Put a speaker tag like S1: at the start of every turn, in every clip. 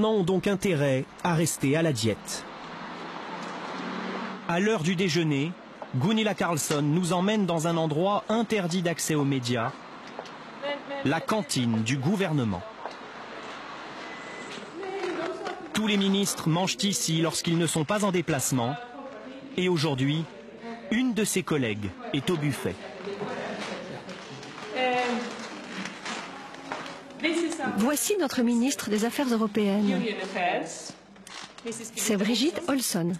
S1: ont donc intérêt à rester à la diète. À l'heure du déjeuner, Gunilla Carlsson nous emmène dans un endroit interdit d'accès aux médias, la cantine du gouvernement. Tous les ministres mangent ici lorsqu'ils ne sont pas en déplacement. Et aujourd'hui, une de ses collègues est au buffet.
S2: Voici notre ministre des Affaires européennes. C'est Brigitte Olsson,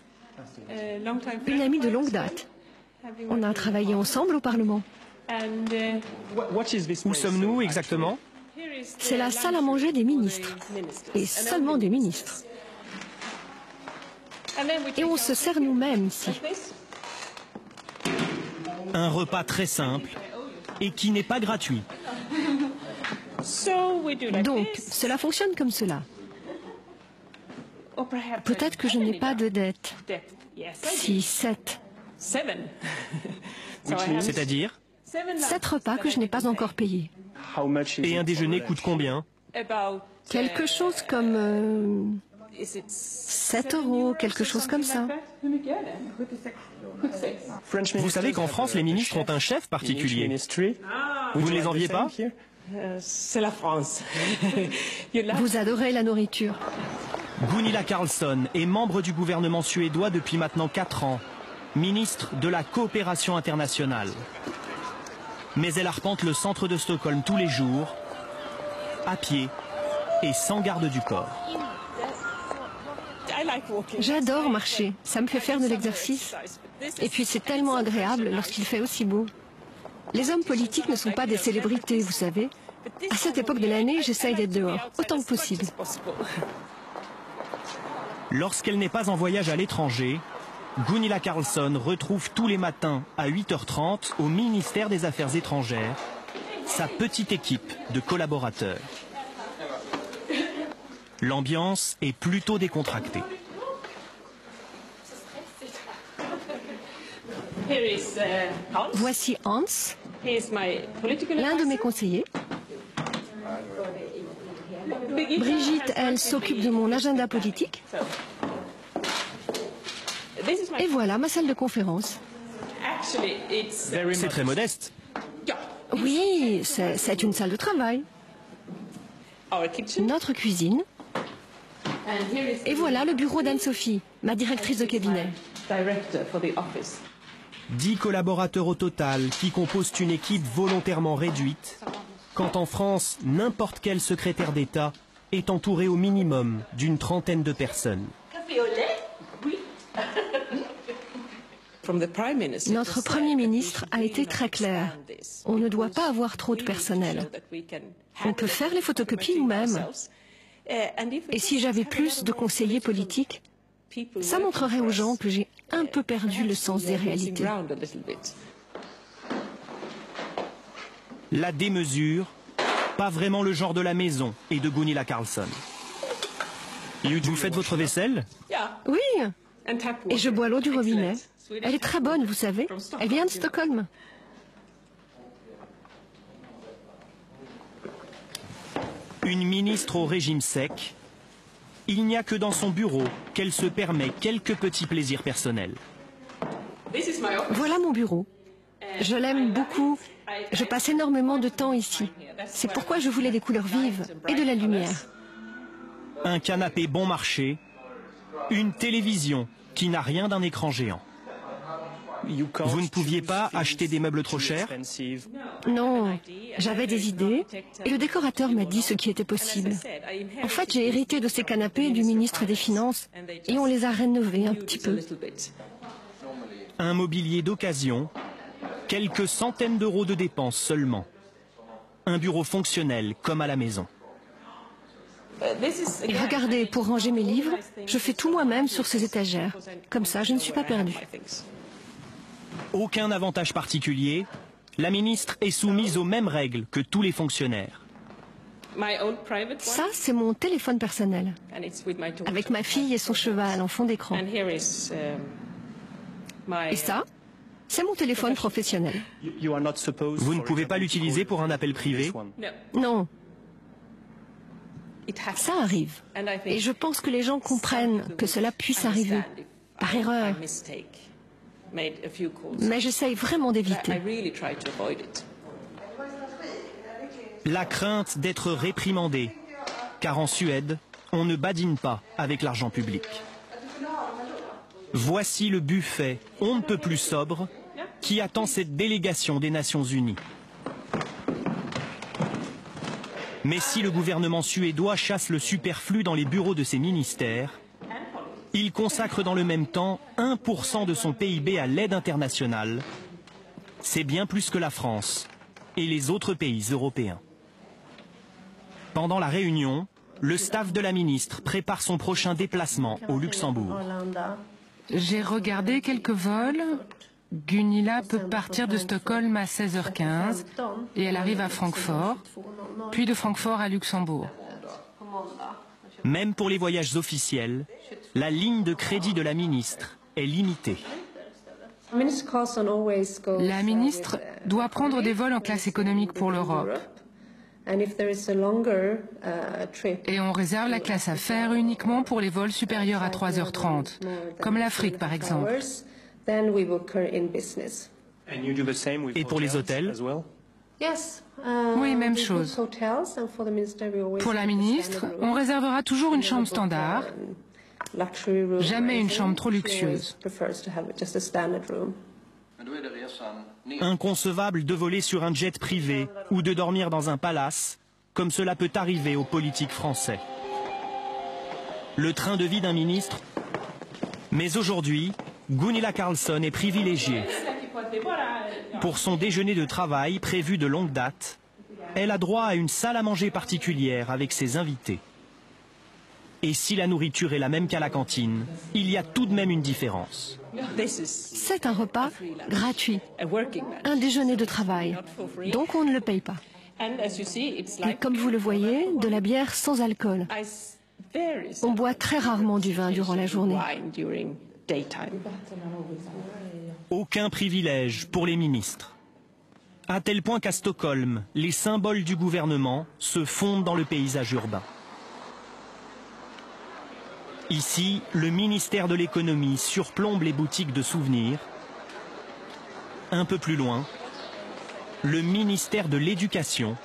S2: une amie de longue date. On a travaillé ensemble au Parlement.
S1: Où sommes-nous exactement?
S2: C'est la salle à manger des ministres, et seulement des ministres. Et on se sert nous-mêmes ici.
S1: Un repas très simple et qui n'est pas gratuit.
S2: Donc, cela fonctionne comme cela. Peut-être que je n'ai pas de dette. 6, 7.
S1: C'est-à-dire?
S2: 7 repas que je n'ai pas encore payés.
S1: Et un déjeuner coûte combien?
S2: Quelque chose comme 7 €, quelque chose comme ça.
S1: Vous savez qu'en France, les ministres ont un chef particulier. Vous ne les enviez pas?
S3: C'est la France.
S2: Vous adorez la nourriture.
S1: Gunilla Carlsson est membre du gouvernement suédois depuis maintenant 4 ans, ministre de la coopération internationale. Mais elle arpente le centre de Stockholm tous les jours, à pied et sans garde du corps.
S2: J'adore marcher, ça me fait faire de l'exercice. Et puis c'est tellement agréable lorsqu'il fait aussi beau. Les hommes politiques ne sont pas des célébrités, vous savez. À cette époque de l'année, j'essaye d'être dehors, autant que possible.
S1: Lorsqu'elle n'est pas en voyage à l'étranger, Gunilla Carlsson retrouve tous les matins à 8h30 au ministère des Affaires étrangères sa petite équipe de collaborateurs. L'ambiance est plutôt décontractée.
S2: Voici Hans, l'un de mes conseillers. Brigitte, elle s'occupe de mon agenda politique. Et voilà ma salle de conférence.
S1: C'est très modeste.
S2: Oui, c'est une salle de travail. Notre cuisine. Et voilà le bureau d'Anne-Sophie, ma directrice de cabinet.
S1: 10 collaborateurs au total qui composent une équipe volontairement réduite, quand en France, n'importe quel secrétaire d'État est entouré au minimum d'une trentaine de personnes.
S2: Notre Premier ministre a été très clair. On ne doit pas avoir trop de personnel. On peut faire les photocopies nous-mêmes. Et si j'avais plus de conseillers politiques, ça montrerait aux gens que j'ai un peu perdu le sens des réalités.
S1: La démesure, pas vraiment le genre de la maison et de Gunilla Carlsson. Vous faites votre vaisselle?
S2: Oui, et je bois l'eau du robinet. Elle est très bonne, vous savez. Elle vient de Stockholm.
S1: Une ministre au régime sec. Il n'y a que dans son bureau qu'elle se permet quelques petits plaisirs personnels.
S2: Voilà mon bureau. Je l'aime beaucoup. Je passe énormément de temps ici. C'est pourquoi je voulais des couleurs vives et de la lumière.
S1: Un canapé bon marché, une télévision qui n'a rien d'un écran géant. Vous ne pouviez pas acheter des meubles trop chers?
S2: Non, j'avais des idées et le décorateur m'a dit ce qui était possible. En fait, j'ai hérité de ces canapés du ministre des Finances et on les a rénovés un petit peu.
S1: Un mobilier d'occasion, quelques centaines d'euros de dépenses seulement. Un bureau fonctionnel comme à la maison.
S2: Et regardez, pour ranger mes livres, je fais tout moi-même sur ces étagères. Comme ça, je ne suis pas perdue.
S1: Aucun avantage particulier, la ministre est soumise aux mêmes règles que tous les fonctionnaires.
S2: Ça, c'est mon téléphone personnel, avec ma fille et son cheval en fond d'écran. Et ça, c'est mon téléphone professionnel.
S1: Vous ne pouvez pas l'utiliser pour un appel privé?
S2: Non. Ça arrive. Et je pense que les gens comprennent que cela puisse arriver, par erreur. Mais j'essaye vraiment d'éviter.
S1: La crainte d'être réprimandé, car en Suède, on ne badine pas avec l'argent public. Voici le buffet, on ne peut plus sobre, qui attend cette délégation des Nations Unies. Mais si le gouvernement suédois chasse le superflu dans les bureaux de ses ministères, il consacre dans le même temps 1% de son PIB à l'aide internationale. C'est bien plus que la France et les autres pays européens. Pendant la réunion, le staff de la ministre prépare son prochain déplacement au Luxembourg.
S4: J'ai regardé quelques vols. Gunilla peut partir de Stockholm à 16h15 et elle arrive à Francfort, puis de Francfort à Luxembourg.
S1: Même pour les voyages officiels, la ligne de crédit de la ministre est limitée.
S4: La ministre doit prendre des vols en classe économique pour l'Europe. Et on réserve la classe affaires uniquement pour les vols supérieurs à 3h30, comme l'Afrique par exemple.
S1: Et pour les hôtels?
S4: Oui, même chose. Pour la ministre, on réservera toujours une chambre standard, jamais une chambre trop luxueuse.
S1: Inconcevable de voler sur un jet privé ou de dormir dans un palace, comme cela peut arriver aux politiques français. Le train de vie d'un ministre. Mais aujourd'hui, Gunilla Carlsson est privilégiée. Pour son déjeuner de travail prévu de longue date, elle a droit à une salle à manger particulière avec ses invités. Et si la nourriture est la même qu'à la cantine, il y a tout de même une différence.
S2: C'est un repas gratuit, un déjeuner de travail, donc on ne le paye pas. Et comme vous le voyez, de la bière sans alcool. On boit très rarement du vin durant la journée.
S1: Aucun privilège pour les ministres. À tel point qu'à Stockholm, les symboles du gouvernement se fondent dans le paysage urbain. Ici, le ministère de l'économie surplombe les boutiques de souvenirs. Un peu plus loin, le ministère de l'éducation,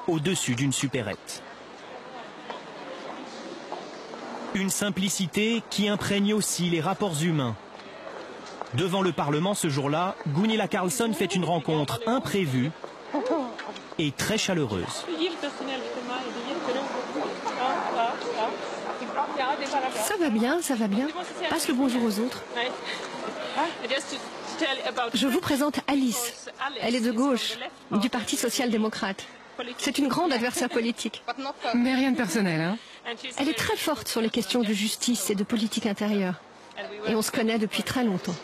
S1: au-dessus d'une supérette. Une simplicité qui imprègne aussi les rapports humains. Devant le Parlement ce jour-là, Gunilla Carlsson fait une rencontre imprévue et très chaleureuse.
S2: Ça va bien, ça va bien. Passe le bonjour aux autres. Je vous présente Alice. Elle est de gauche, du Parti social-démocrate. C'est une grande adversaire politique.
S4: Mais rien de personnel, hein?
S2: Elle est très forte sur les questions de justice et de politique intérieure. Et on se connaît depuis très longtemps.